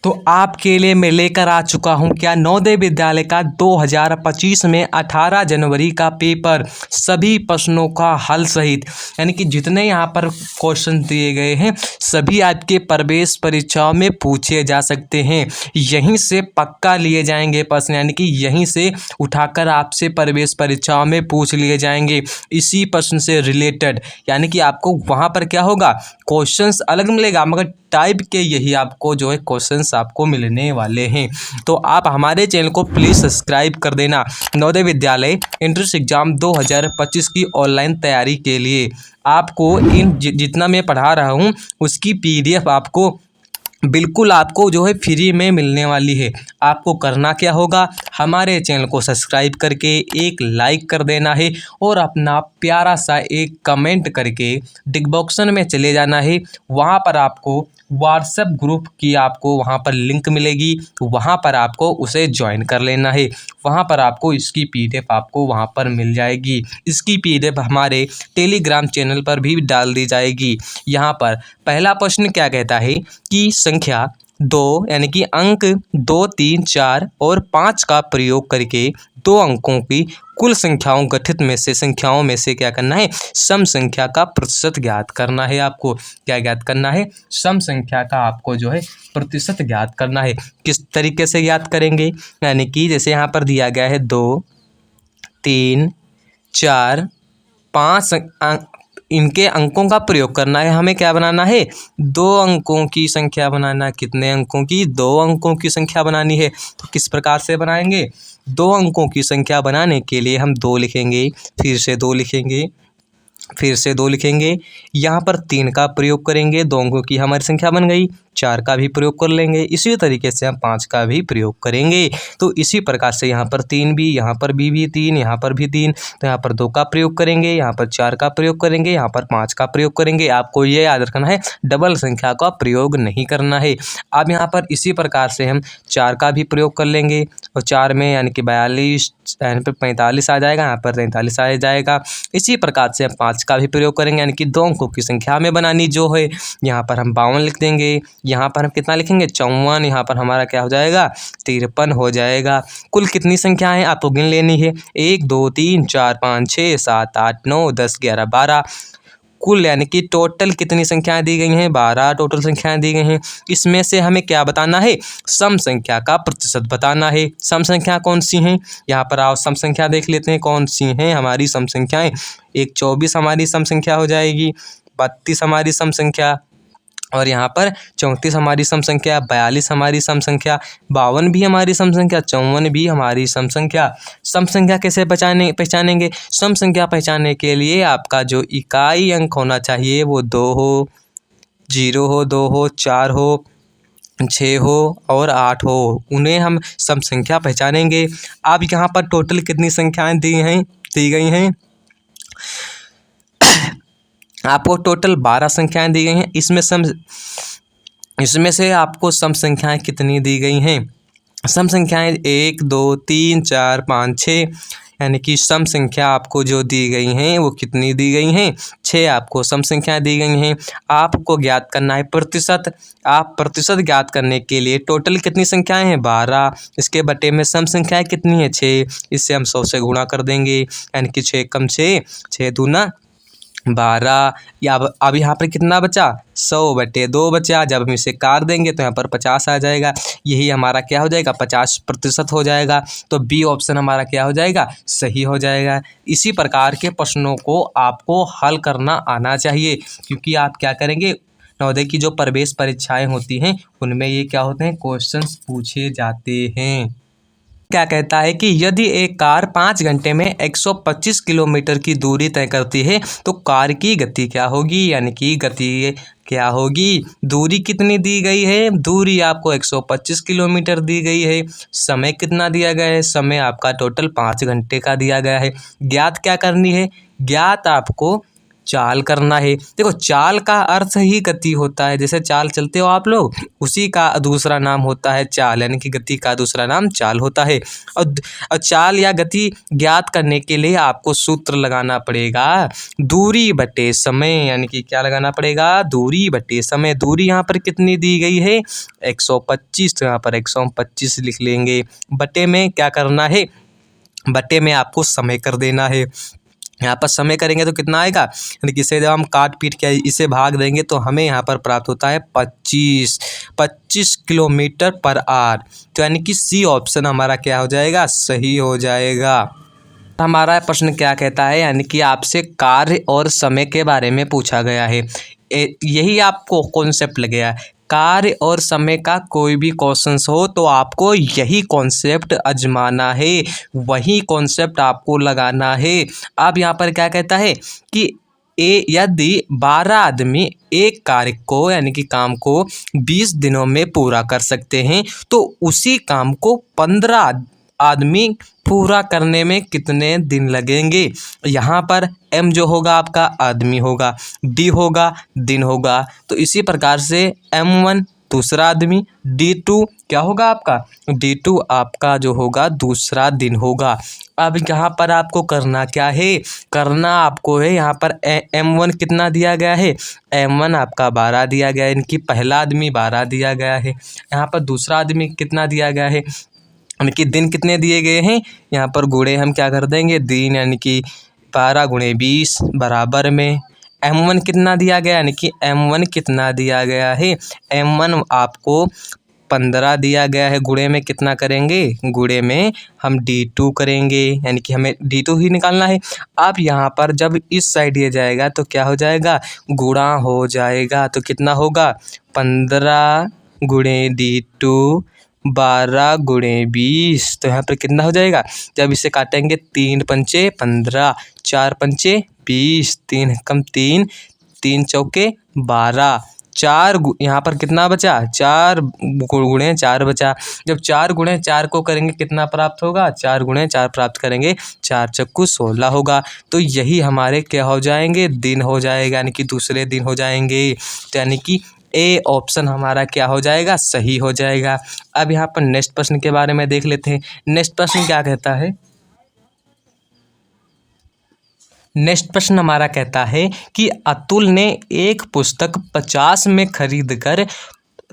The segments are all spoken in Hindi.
तो आपके लिए मैं लेकर आ चुका हूं क्या नवोदय विद्यालय का 2025 में 18 जनवरी का पेपर, सभी प्रश्नों का हल सहित, यानी कि जितने यहां पर क्वेश्चन दिए गए हैं सभी आपके प्रवेश परीक्षाओं में पूछे जा सकते हैं। यहीं से पक्का लिए जाएंगे प्रश्न, यानी कि यहीं से उठाकर आपसे प्रवेश परीक्षाओं में पूछ लिए जाएंगे इसी प्रश्न से रिलेटेड। यानी कि आपको वहां पर क्या होगा, क्वेश्चंस अलग मिलेगा मगर टाइप के यही आपको जो है क्वेश्चंस आपको मिलने वाले हैं। तो आप हमारे चैनल को प्लीज़ सब्सक्राइब कर देना। नवोदय विद्यालय एंट्रेंस एग्जाम 2025 की ऑनलाइन तैयारी के लिए आपको इन जितना मैं पढ़ा रहा हूँ उसकी PDF आपको बिल्कुल आपको जो है फ्री में मिलने वाली है। आपको करना क्या होगा, हमारे चैनल को सब्सक्राइब करके एक लाइक कर देना है और अपना प्यारा सा एक कमेंट करके डिस्क्रिप्शन में चले जाना है। वहाँ पर आपको व्हाट्सएप ग्रुप की आपको वहाँ पर लिंक मिलेगी, वहाँ पर आपको उसे ज्वाइन कर लेना है। वहाँ पर आपको इसकी PDF आपको वहाँ पर मिल जाएगी। इसकी PDF हमारे टेलीग्राम चैनल पर भी डाल दी जाएगी। यहाँ पर पहला प्रश्न क्या कहता है कि संख्या 2 यानी कि अंक 2, 3, 4 और 5 का प्रयोग करके 2 अंकों की कुल संख्याओं गठित में से संख्याओं में से क्या करना है, सम संख्या का प्रतिशत ज्ञात करना है। आपको क्या ज्ञात करना है, सम संख्या का आपको जो है प्रतिशत ज्ञात करना है। किस तरीके से ज्ञात करेंगे, यानी कि जैसे यहाँ पर दिया गया है 2, 3, 4, 5 इनके अंकों का प्रयोग करना है। हमें क्या बनाना है, 2 अंकों की संख्या बनाना। कितने अंकों की, 2 अंकों की संख्या बनानी है। तो किस प्रकार से बनाएंगे, 2 अंकों की संख्या बनाने के लिए हम 2 लिखेंगे, फिर से 2 लिखेंगे, फिर से 2 लिखेंगे। यहाँ पर 3 का प्रयोग करेंगे, 2 अंकों की हमारी संख्या बन गई। 4 का भी प्रयोग कर लेंगे, इसी तरीके से हम 5 का भी प्रयोग करेंगे। तो इसी प्रकार से यहाँ पर 3 भी, यहाँ पर भी 3, यहाँ पर भी 3। तो यहाँ पर 2 का प्रयोग करेंगे, यहाँ पर 4 का प्रयोग करेंगे, यहाँ पर 5 का प्रयोग करेंगे। आपको ये याद रखना है डबल संख्या का प्रयोग नहीं करना है। अब यहाँ पर इसी प्रकार से हम 4 का भी प्रयोग कर लेंगे और 4 में यानी कि 42, यहाँ पर 45 आ जाएगा, यहाँ पर 43 आ जाएगा। इसी प्रकार से हम 5 का भी प्रयोग करेंगे, यानी कि 2 अंकों की संख्या में बनानी जो है। यहाँ पर हम 52 लिख देंगे, यहाँ पर हम कितना लिखेंगे 54, यहाँ पर हमारा क्या हो जाएगा 53 हो जाएगा। कुल कितनी संख्या है आपको गिन लेनी है, 1, 2, 3, 4, 5, 6, 7, 8, 9, 10, 11, 12 कुल, यानी कि टोटल कितनी संख्याएं दी गई हैं, 12 टोटल संख्याएं दी गई हैं। इसमें से हमें क्या बताना है, सम संख्या का प्रतिशत बताना है। सम संख्या कौन सी हैं, यहाँ पर आओ सम संख्या देख लेते हैं कौन सी हैं हमारी सम संख्याएं। 24 हमारी सम संख्या हो जाएगी, 32 हमारी सम संख्या, और यहाँ पर 34 हमारी सम संख्या, 42 हमारी सम संख्या, 52 भी हमारी सम संख्या, 54 भी हमारी सम संख्या। सम संख्या कैसे पहचानेंगे, सम संख्या पहचानने के लिए आपका जो इकाई अंक होना चाहिए वो 2 हो, 0 हो, 2 हो, 4 हो, 6 हो और 8 हो, उन्हें हम सम संख्या पहचानेंगे। अब यहाँ पर टोटल कितनी संख्याएँ दी गई हैं आपको टोटल 12 संख्याएं दी गई हैं। इसमें से आपको सम संख्याएं कितनी दी गई हैं, सम संख्याएं 1, 2, 3, 4, 5, 6, यानी कि सम संख्या आपको जो दी गई हैं वो कितनी दी गई हैं, 6 आपको सम संख्याएं दी गई हैं। आपको ज्ञात करना है प्रतिशत। आप प्रतिशत ज्ञात करने के लिए टोटल कितनी संख्याएं हैं 12, इसके बटे में सम संख्याएं कितनी है 6, इससे हम 100 से गुणा कर देंगे, यानी कि 6 कम 6, 6 दूना 12। या अब यहाँ पर कितना बचा, 100/2 बचा। जब हम इसे काट देंगे तो यहाँ पर 50 आ जाएगा। यही हमारा क्या हो जाएगा 50% हो जाएगा। तो बी ऑप्शन हमारा क्या हो जाएगा, सही हो जाएगा। इसी प्रकार के प्रश्नों को आपको हल करना आना चाहिए, क्योंकि आप क्या करेंगे, नवोदय की जो प्रवेश परीक्षाएं होती हैं उनमें ये क्या होते हैं, क्वेश्चंस पूछे जाते हैं। क्या कहता है कि यदि एक कार 5 घंटे में 125 किलोमीटर की दूरी तय करती है तो कार की गति क्या होगी, यानी कि गति क्या होगी। दूरी कितनी दी गई है, दूरी आपको 125 किलोमीटर दी गई है। समय कितना दिया गया है, समय आपका टोटल 5 घंटे का दिया गया है। ज्ञात क्या करनी है, ज्ञात आपको चाल करना है। देखो चाल का अर्थ ही गति होता है, जैसे चाल चलते हो आप लोग, उसी का दूसरा नाम होता है चाल, यानी कि गति का दूसरा नाम चाल होता है। और चाल या गति ज्ञात करने के लिए आपको सूत्र लगाना पड़ेगा दूरी बटे समय, यानी कि क्या लगाना पड़ेगा, दूरी बटे समय। दूरी यहाँ पर कितनी दी गई है 125, तो यहाँ पर 125 लिख लेंगे। बटे में क्या करना है, बटे में आपको समय कर देना है। यहाँ पर समय करेंगे तो कितना आएगा, यानी कि इसे जब हम काट पीट के इसे भाग देंगे तो हमें यहाँ पर प्राप्त होता है 25 किलोमीटर पर आवर। तो यानी कि सी ऑप्शन हमारा क्या हो जाएगा, सही हो जाएगा। हमारा प्रश्न क्या कहता है, यानी कि आपसे कार्य और समय के बारे में पूछा गया है। यही आपको कॉन्सेप्ट लग गया है। कार्य और समय का कोई भी क्वेश्चंस हो तो आपको यही कॉन्सेप्ट आजमाना है, वही कॉन्सेप्ट आपको लगाना है। अब यहाँ पर क्या कहता है कि यदि 12 आदमी एक कार्य को, यानी कि काम को 20 दिनों में पूरा कर सकते हैं, तो उसी काम को 15 आदमी पूरा करने में कितने दिन लगेंगे। यहाँ पर m जो होगा आपका आदमी होगा, d होगा दिन होगा, तो इसी प्रकार से m1 दूसरा आदमी, d2 क्या होगा आपका, d2 आपका जो होगा दूसरा दिन होगा। अब यहाँ पर आपको करना क्या है, करना आपको है यहाँ पर m1 कितना दिया गया है, m1 आपका 12 दिया गया है, इनकी पहला आदमी 12 दिया गया है। यहाँ पर दूसरा आदमी कितना दिया गया है, यानी कि दिन कितने दिए गए हैं, यहाँ पर गुणे हम क्या कर देंगे दिन, यानी कि 12 गुणे 20 बराबर में m1 कितना दिया गया, यानी कि m1 कितना दिया गया है, m1 आपको 15 दिया गया है। गुणे में कितना करेंगे, गुणे में हम d2 करेंगे, यानी कि हमें d2 ही निकालना है। अब यहाँ पर जब इस साइड ये जाएगा तो क्या हो जाएगा, गुणा हो जाएगा। तो कितना होगा 15 गुणे d2 12 गुणे 20, तो यहाँ पर कितना हो जाएगा, जब इसे काटेंगे 3 पंचे 15, 4 पंचे 20, 3 कम 3, 3 चौके 12, 4 यहाँ पर कितना बचा, 4 गुणे 4 बचा। जब 4 गुणे 4 को करेंगे कितना प्राप्त होगा, 4 गुणे 4 प्राप्त करेंगे, 4 चक्कू 16 होगा। तो यही हमारे क्या हो जाएंगे, दिन हो जाएगा, यानी कि दूसरे दिन हो जाएंगे। तो यानी कि ए ऑप्शन हमारा क्या हो जाएगा, सही हो जाएगा। अब यहाँ पर नेक्स्ट प्रश्न के बारे में देख लेते हैं। नेक्स्ट प्रश्न क्या कहता है, नेक्स्ट प्रश्न हमारा कहता है कि अतुल ने एक पुस्तक 50 में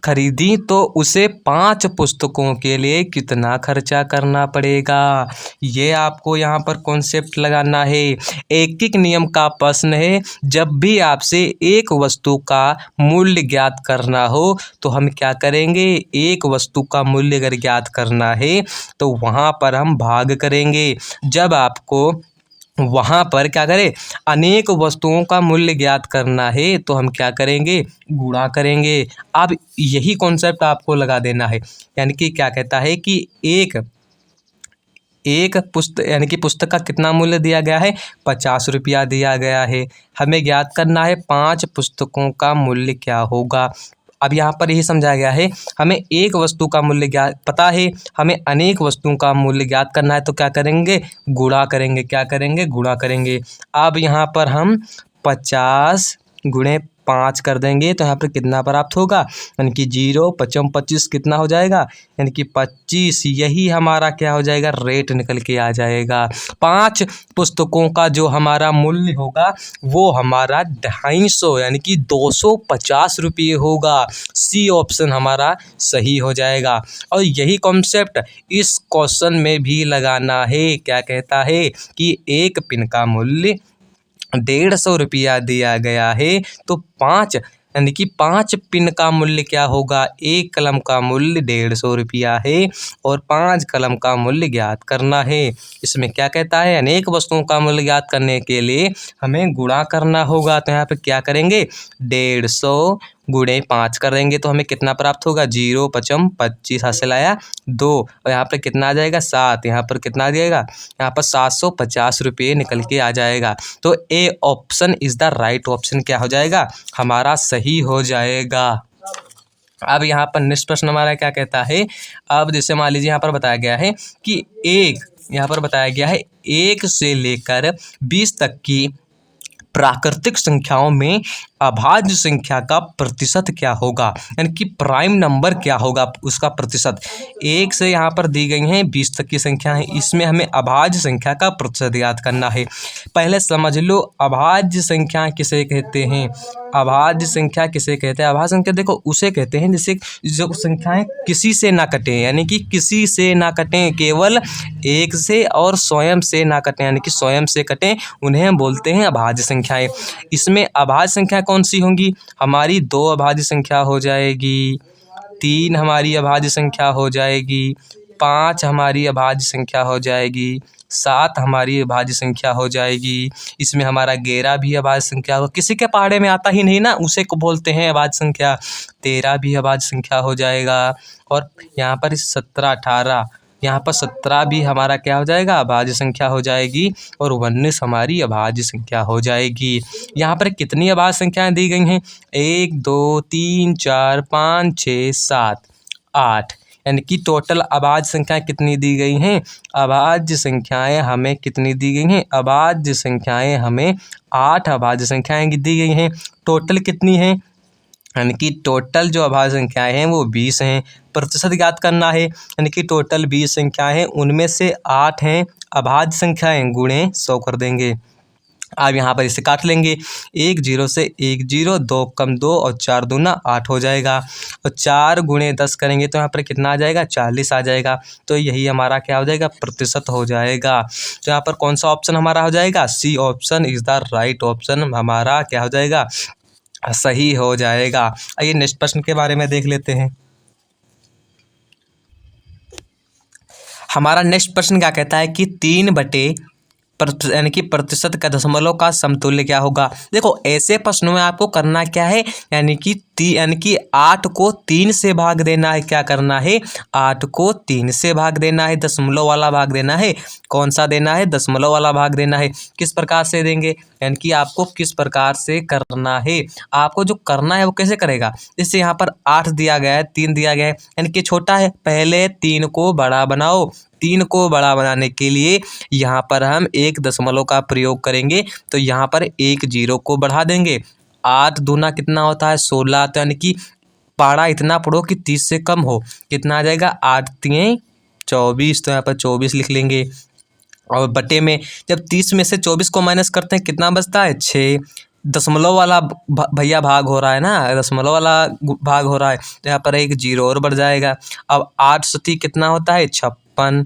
खरीदी तो उसे 5 पुस्तकों के लिए कितना खर्चा करना पड़ेगा। ये आपको यहाँ पर कॉन्सेप्ट लगाना है। एक नियम का प्रश्न है, जब भी आपसे एक वस्तु का मूल्य ज्ञात करना हो तो हम क्या करेंगे, एक वस्तु का मूल्य अगर ज्ञात करना है तो वहाँ पर हम भाग करेंगे। जब आपको वहाँ पर क्या करें, अनेक वस्तुओं का मूल्य ज्ञात करना है तो हम क्या करेंगे, गुणा करेंगे। अब यही कॉन्सेप्ट आपको लगा देना है, यानी कि क्या कहता है कि एक पुस्तक, यानी कि पुस्तक का कितना मूल्य दिया गया है, 50 रुपया दिया गया है। हमें ज्ञात करना है 5 पुस्तकों का मूल्य क्या होगा। अब यहाँ पर यही समझाया गया है, हमें एक वस्तु का मूल्य ज्ञात पता है, हमें अनेक वस्तुओं का मूल्य ज्ञात करना है तो क्या करेंगे, गुणा करेंगे। क्या करेंगे, गुणा करेंगे। अब यहाँ पर हम 50 गुणे 5 कर देंगे तो यहाँ पर कितना प्राप्त होगा, यानी कि 0 5 25 कितना हो जाएगा, यानी कि 25। यही हमारा क्या हो जाएगा, रेट निकल के आ जाएगा। 5 पुस्तकों का जो हमारा मूल्य होगा वो हमारा 250 यानी कि 250 रुपये होगा। सी ऑप्शन हमारा सही हो जाएगा। और यही कॉन्सेप्ट इस क्वेश्चन में भी लगाना है। क्या कहता है कि एक पिन का मूल्य 150 रुपया दिया गया है तो 5 यानी कि 5 पिन का मूल्य क्या होगा, एक कलम का मूल्य 150 रुपया है और 5 कलम का मूल्य ज्ञात करना है। इसमें क्या कहता है, अनेक वस्तुओं का मूल्य ज्ञात करने के लिए हमें गुणा करना होगा। तो यहाँ पे क्या करेंगे, 150 गुणे 5 करेंगे तो हमें कितना प्राप्त होगा, 0 5 25 हासिल आया 2 और यहाँ पर कितना आ जाएगा 7, यहाँ पर कितना आ जाएगा, यहाँ पर 750 रुपये निकल के आ जाएगा। तो A option is the right option क्या हो जाएगा, हमारा सही हो जाएगा। अब यहाँ पर नेक्स्ट प्रश्न हमारा क्या कहता है, अब जैसे मान लीजिए यहाँ पर बताया गया है कि यहाँ पर बताया गया है 1 से लेकर 20 तक की प्राकृतिक संख्याओं में अभाज्य संख्या का प्रतिशत क्या होगा, यानी कि प्राइम नंबर क्या होगा उसका प्रतिशत। 1 से यहाँ पर दी गई हैं 20 तक की संख्या है, इसमें हमें अभाज्य संख्या का प्रतिशत याद करना है। पहले समझ लो अभाज्य संख्या किसे कहते हैं। अभाज्य संख्या किसे कहते हैं? अभाज्य संख्या देखो उसे कहते हैं जिसे जो संख्याएं किसी से ना कटें, यानी कि किसी से ना कटें, केवल एक से और स्वयं से ना कटें, यानी कि स्वयं से कटें, उन्हें हम बोलते हैं अभाज्य संख्याएं। इसमें अभाज्य संख्या कौन सी होंगी? हमारी 2 अभाज्य संख्या हो जाएगी, 3 हमारी अभाज्य संख्या हो जाएगी, 5 हमारी अभाज्य संख्या हो जाएगी, 7 हमारी अभाज्य संख्या हो जाएगी। इसमें हमारा 11 भी अभाज्य संख्या हो, किसी के पहाड़े में आता ही नहीं ना, उसे को बोलते हैं अभाज्य संख्या। 13 भी अभाज्य संख्या हो जाएगा, और यहाँ पर 17 18 यहाँ पर 17 भी हमारा क्या हो जाएगा? अभाज्य संख्या हो जाएगी, और 19 हमारी अभाज्य संख्या हो जाएगी। यहाँ पर कितनी अभाज्य संख्याएं दी गई हैं? 1 2 3 4 5 6 7 8, यानी कि टोटल अभाज्य संख्याएं कितनी दी गई हैं? अभाज्य संख्याएं हमें कितनी दी गई हैं? अभाज्य संख्याएं हमें 8 अभाज्य संख्याएं दी गई हैं। टोटल कितनी हैं? यानी कि टोटल जो अभाज्य संख्याएं हैं वो 20 हैं। प्रतिशत ज्ञात करना है, यानी कि टोटल 20 संख्याएं हैं, उनमें से 8 हैं अभाज्य संख्याएं, गुणे 100 कर देंगे। अब यहाँ पर इसे काट लेंगे, 1 0 से 1 0, 2 कम 2 और 4 दूना 8 हो जाएगा, और 4 गुणे 10 करेंगे तो यहाँ पर कितना आ जाएगा? 40 आ जाएगा। तो यही हमारा क्या हो जाएगा? प्रतिशत हो जाएगा। तो यहाँ पर कौन सा ऑप्शन हमारा हो जाएगा? C option is the right option हमारा क्या हो जाएगा? सही हो जाएगा। आइए नेक्स्ट प्रश्न के बारे में देख लेते हैं। हमारा नेक्स्ट प्रश्न क्या कहता है कि 3 बटे यानी कि प्रतिशत का दशमलव का समतुल्य क्या होगा। देखो ऐसे प्रश्नों में आपको करना क्या है, यानी कि 8 को 3 से भाग देना है। क्या करना है? 8 को 3 से भाग देना है, दशमलव वाला भाग देना है। कौन सा देना है? दशमलव वाला भाग देना है। किस प्रकार से देंगे, यानी कि आपको किस प्रकार से करना है, आपको जो करना है वो कैसे करेगा। जैसे यहाँ पर 8 दिया गया है, 3 दिया गया है, यानी कि छोटा है, पहले 3 को बड़ा बनाओ। 3 को बड़ा बनाने के लिए यहाँ पर हम 1 दशमलव का प्रयोग करेंगे, तो यहाँ पर 1 0 को बढ़ा देंगे। 8 दूना कितना होता है? 16, तो यानी कि पारा इतना पढ़ो कि 30 से कम हो। कितना आ जाएगा? 8 3 24, तो यहाँ पर 24 लिख लेंगे। और बटे में जब 30 में से 24 को माइनस करते हैं कितना बचता है? 6। दशमलव वाला भैया भाग हो रहा है ना, दशमलव वाला भाग हो रहा है, तो यहाँ पर 1 0 और बढ़ जाएगा। अब 8 सती कितना होता है? 56।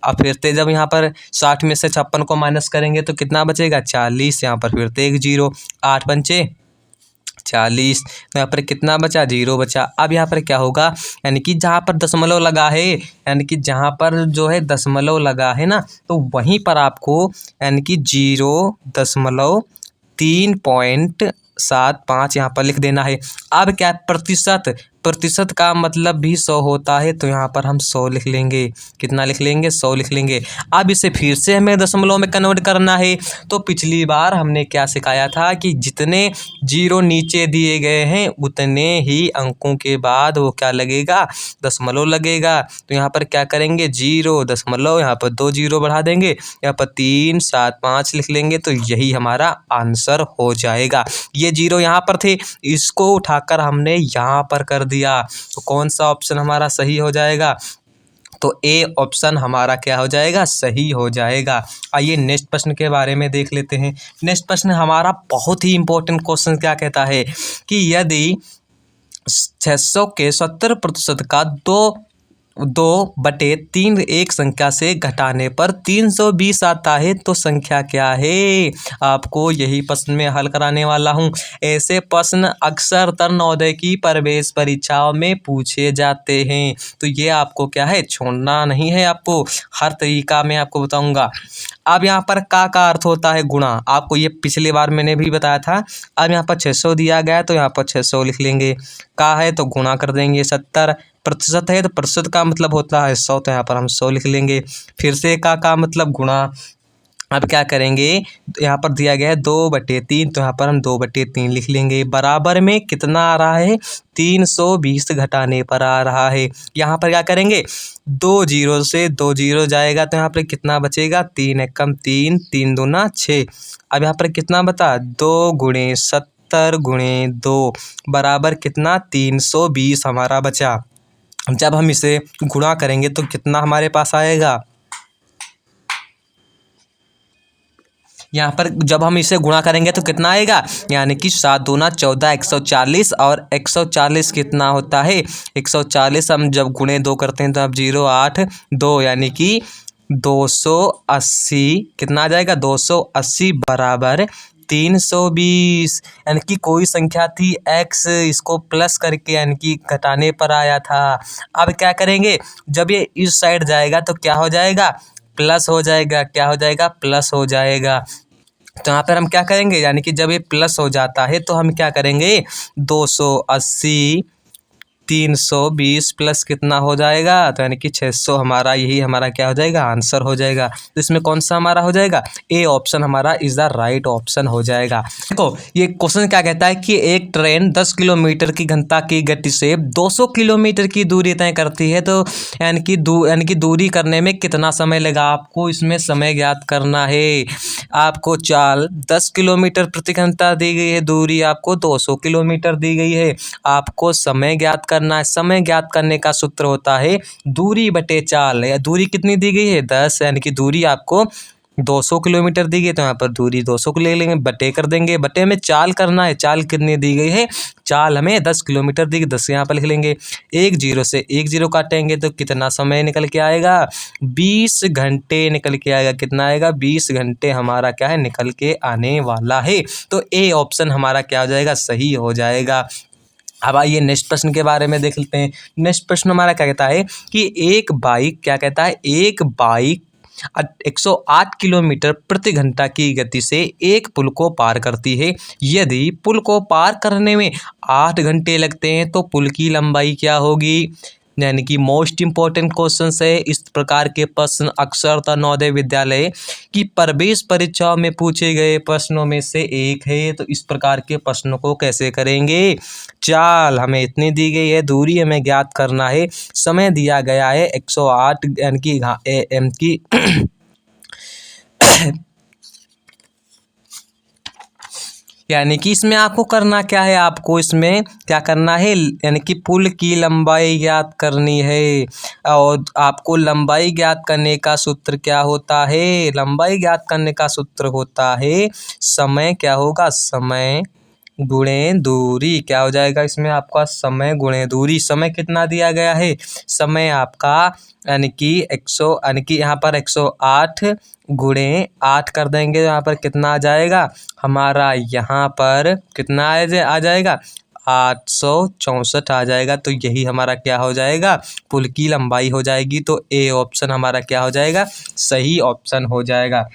अब फिर से जब यहाँ पर 60 में से 56 को माइनस करेंगे तो कितना बचेगा? 40। यहाँ पर फिर से 1 0, 8 पंचे 40, तो यहाँ पर कितना बचा? 0 बचा। अब यहाँ पर क्या होगा, यानी कि जहाँ पर दशमलव लगा है, यानी कि जहाँ पर जो है दशमलव लगा है ना, तो वहीं पर आपको यानी कि 0.375 यहाँ पर लिख देना है। अब क्या प्रतिशत, प्रतिशत का मतलब भी 100 होता है, तो यहाँ पर हम 100 लिख लेंगे। कितना लिख लेंगे? 100 लिख लेंगे। अब इसे फिर से हमें दशमलव में कन्वर्ट करना है। तो पिछली बार हमने क्या सिखाया था कि जितने 0 नीचे दिए गए हैं उतने ही अंकों के बाद वो क्या लगेगा? दशमलव लगेगा। तो यहाँ पर क्या करेंगे? 0 दशमलव, यहाँ पर 2 0 बढ़ा देंगे, यहाँ पर 3 7 5 लिख लेंगे, तो यही हमारा आंसर हो जाएगा। ये 0 यहाँ पर थे, इसको उठाकर हमने यहाँ पर कर दिया, तो कौन सा ऑप्शन हमारा सही हो जाएगा? तो ए ऑप्शन हमारा क्या हो जाएगा? सही हो जाएगा। आइए नेक्स्ट प्रश्न के बारे में देख लेते हैं। नेक्स्ट प्रश्न हमारा बहुत ही इंपॉर्टेंट क्वेश्चन क्या कहता है कि यदि 600 के 70% का 2/3 एक संख्या से घटाने पर 320 आता है तो संख्या क्या है? आपको यही प्रश्न में हल कराने वाला हूँ। ऐसे प्रश्न अक्सर नवोदय की प्रवेश परीक्षाओं में पूछे जाते हैं, तो ये आपको क्या है? छोड़ना नहीं है, आपको हर तरीका में आपको बताऊंगा। अब यहाँ पर का अर्थ होता है गुणा, आपको ये पिछली बार मैंने भी बताया था। अब यहाँ पर 600 दिया गया है तो यहाँ पर 600 लिख लेंगे, का है तो गुणा कर देंगे। 70 प्रतिशत है तो प्रतिशत का मतलब होता है 100, तो यहाँ पर हम 100 लिख लेंगे। फिर से का मतलब गुणा, अब क्या करेंगे, यहाँ पर दिया गया है 2/3, तो यहाँ पर हम 2/3 लिख लेंगे। बराबर में कितना आ रहा है, 320 घटाने पर आ रहा है। यहाँ पर क्या करेंगे, 2 जीरो से 2 जीरो जाएगा तो यहाँ पर कितना बचेगा, 3 एकम 3, 3 दूना 6। अब यहाँ पर कितना बता, 2 गुणे 70 गुणे 2 बराबर कितना, 320 हमारा बचा। जब हम इसे गुणा करेंगे तो कितना हमारे पास आएगा, यहाँ पर जब हम इसे गुणा करेंगे तो कितना आएगा, यानी कि 7 दूना 14, 140, और 140 कितना होता है, 140 हम जब गुणे 2 करते हैं तो अब 0 8 2 यानी कि 280 कितना आ जाएगा, 280 बराबर 320। यानी कि कोई संख्या थी x, इसको प्लस करके यानी कि घटाने पर आया था। अब क्या करेंगे, जब ये इस साइड जाएगा तो क्या हो जाएगा, प्लस हो जाएगा। क्या हो जाएगा, प्लस हो जाएगा। तो यहाँ पर हम क्या करेंगे, यानी कि जब ये प्लस हो जाता है तो हम क्या करेंगे, 280 320 प्लस कितना हो जाएगा, तो यानी कि 600 हमारा, यही हमारा क्या हो जाएगा, आंसर हो जाएगा। तो इसमें कौन सा हमारा हो जाएगा, ए ऑप्शन हमारा इज द राइट ऑप्शन हो जाएगा। देखो ये क्वेश्चन क्या कहता है कि एक ट्रेन 10 किलोमीटर की घंटा की गति से 200 किलोमीटर की दूरी तय करती है, तो यानी कि दूरी करने में कितना समय लगा। आपको इसमें समय ज्ञात करना है। आपको चाल 10 किलोमीटर प्रति घंटा दी गई है, दूरी आपको 200 किलोमीटर दी गई है। आपको समय ज्ञात करना है। समय ज्ञात करने का सूत्र होता है दूरी बटे चाल। दूरी कितनी दी गई है, 10, यानी कि दूरी आपको 200 किलोमीटर दी गई, तो यहाँ पर दूरी 200 को ले लेंगे, बटे कर देंगे। बटे में चाल करना है, चाल कितनी दी गई है, चाल हमें 10 किलोमीटर दी गई, 10 यहाँ पर लिख लेंगे। 1 जीरो से 1 जीरो काटेंगे तो कितना समय निकल के आएगा, 20 घंटे निकल के आएगा। कितना आएगा, 20 घंटे हमारा क्या है, निकल के आने वाला है। तो ए ऑप्शन हमारा क्या हो जाएगा, सही हो जाएगा। अब आइए नेक्स्ट प्रश्न के बारे में देख लेते हैं। नेक्स्ट प्रश्न हमारा क्या कहता है कि एक बाइक, क्या कहता है, एक बाइक 108 किलोमीटर प्रति घंटा की गति से एक पुल को पार करती है। यदि पुल को पार करने में 8 घंटे लगते हैं तो पुल की लंबाई क्या होगी। यानी कि मोस्ट इम्पोर्टेंट क्वेश्चन है। इस प्रकार के प्रश्न अक्सर नवोदय विद्यालय की प्रवेश परीक्षाओं में पूछे गए प्रश्नों में से एक है। तो इस प्रकार के प्रश्नों को कैसे करेंगे, चाल हमें इतनी दी गई है, दूरी हमें ज्ञात करना है, समय दिया गया है 108 यानी कि एम की यानी कि इसमें आपको करना क्या है, आपको इसमें क्या करना है, यानी कि पुल की लंबाई ज्ञात करनी है। और आपको लंबाई ज्ञात करने का सूत्र क्या होता है, लंबाई ज्ञात करने का सूत्र होता है समय, क्या होगा, समय गुणे दूरी। क्या हो जाएगा इसमें आपका, समय गुणे दूरी। समय कितना दिया गया है, समय आपका यानी कि 100 यानी कि यहाँ पर 108 गुणे 8 कर देंगे, यहाँ पर कितना आ जाएगा हमारा, यहाँ पर कितना आ जाएगा 864 आ जाएगा। तो यही हमारा क्या हो जाएगा, पुल की लंबाई हो जाएगी। तो ए ऑप्शन हमारा क्या हो जाएगा, सही ऑप्शन हो जाएगा।